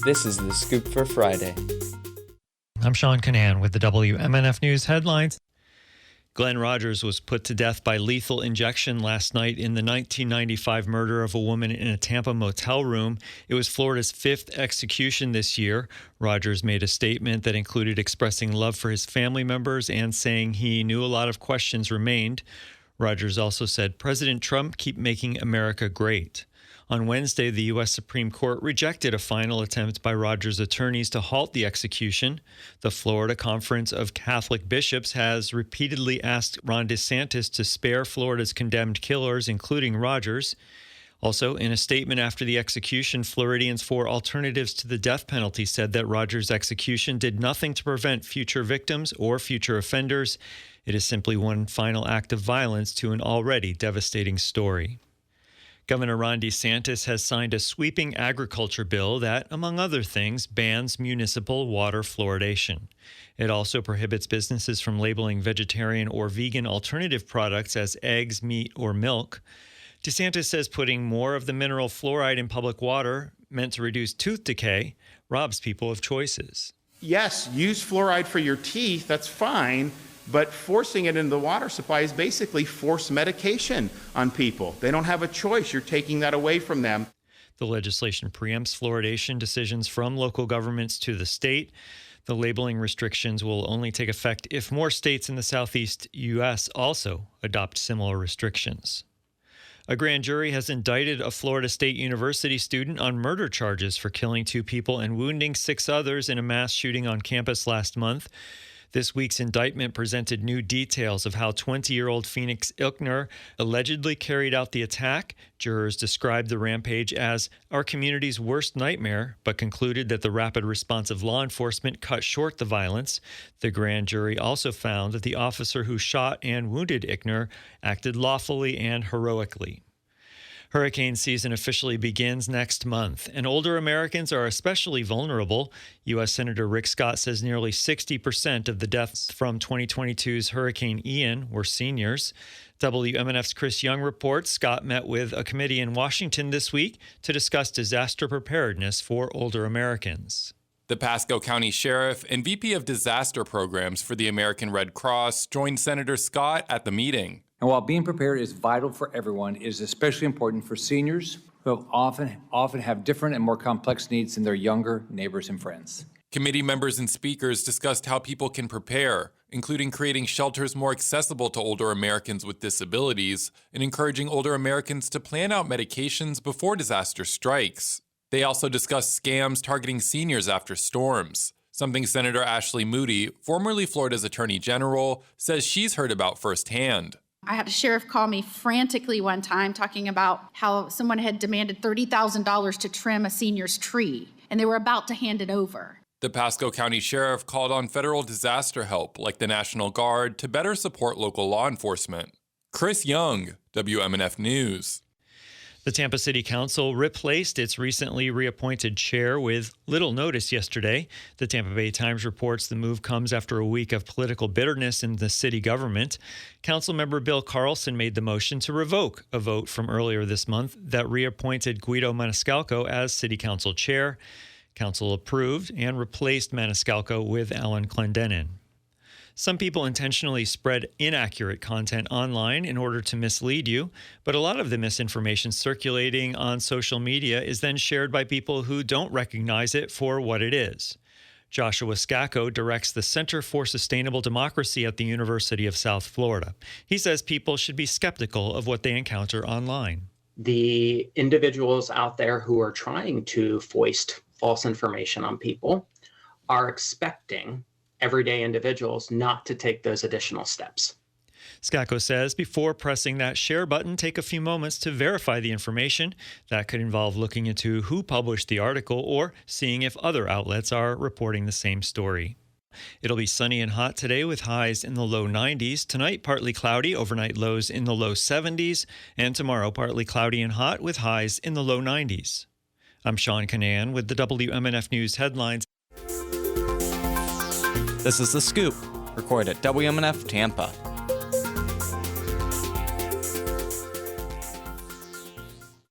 This is The Scoop for Friday. I'm Sean Canan with the WMNF News headlines. Glenn Rogers was put to death by lethal injection last night in the 1995 murder of a woman in a Tampa motel room. It was Florida's fifth execution this year. Rogers made a statement that included expressing love for his family members and saying he knew a lot of questions remained. Rogers also said, "President Trump, keep making America great." On Wednesday, the U.S. Supreme Court rejected a final attempt by Rogers' attorneys to halt the execution. The Florida Conference of Catholic Bishops has repeatedly asked Ron DeSantis to spare Florida's condemned killers, including Rogers. Also, in a statement after the execution, Floridians for Alternatives to the Death Penalty said that Rogers' execution did nothing to prevent future victims or future offenders. It is simply one final act of violence to an already devastating story. Governor Ron DeSantis has signed a sweeping agriculture bill that, among other things, bans municipal water fluoridation. It also prohibits businesses from labeling vegetarian or vegan alternative products as eggs, meat, or milk. DeSantis says putting more of the mineral fluoride in public water, meant to reduce tooth decay, robs people of choices. Yes, use fluoride for your teeth, that's fine. But forcing it into the water supply is basically forced medication on people. They don't have a choice. You're taking that away from them. The legislation preempts fluoridation decisions from local governments to the state. The labeling restrictions will only take effect if more states in the southeast U.S. also adopt similar restrictions. A grand jury has indicted a Florida State University student on murder charges for killing 2 people and wounding 6 others in a mass shooting on campus last month. This week's indictment presented new details of how 20-year-old Phoenix Ilkner allegedly carried out the attack. Jurors described the rampage as our community's worst nightmare, but concluded that the rapid response of law enforcement cut short the violence. The grand jury also found that the officer who shot and wounded Ilkner acted lawfully and heroically. Hurricane season officially begins next month, and older Americans are especially vulnerable. U.S. Senator Rick Scott says nearly 60% of the deaths from 2022's Hurricane Ian were seniors. WMNF's Chris Young reports Scott met with a committee in Washington this week to discuss disaster preparedness for older Americans. The Pasco County Sheriff and VP of Disaster Programs for the American Red Cross joined Senator Scott at the meeting. And while being prepared is vital for everyone, it is especially important for seniors who often have different and more complex needs than their younger neighbors and friends. Committee members and speakers discussed how people can prepare, including creating shelters more accessible to older Americans with disabilities and encouraging older Americans to plan out medications before disaster strikes. They also discussed scams targeting seniors after storms, something Senator Ashley Moody, formerly Florida's Attorney General, says she's heard about firsthand. I had a sheriff call me frantically one time talking about how someone had demanded $30,000 to trim a senior's tree, and they were about to hand it over. The Pasco County Sheriff called on federal disaster help, like the National Guard, to better support local law enforcement. Chris Young, WMNF News. The Tampa City Council replaced its recently reappointed chair with little notice yesterday. The Tampa Bay Times reports the move comes after a week of political bitterness in the city government. Councilmember Bill Carlson made the motion to revoke a vote from earlier this month that reappointed Guido Maniscalco as city council chair. Council approved and replaced Maniscalco with Alan Clendenin. Some people intentionally spread inaccurate content online in order to mislead you, but a lot of the misinformation circulating on social media is then shared by people who don't recognize it for what it is. Joshua Scacco directs the Center for Sustainable Democracy at the University of South Florida. He says people should be skeptical of what they encounter online. The individuals out there who are trying to foist false information on people are expecting everyday individuals not to take those additional steps. Scacco says before pressing that share button, take a few moments to verify the information. That could involve looking into who published the article or seeing if other outlets are reporting the same story. It'll be sunny and hot today with highs in the low 90s. Tonight, partly cloudy, overnight lows in the low 70s. And tomorrow, partly cloudy and hot with highs in the low 90s. I'm Sean Canan with the WMNF News headlines. This is The Scoop, recorded at WMNF Tampa.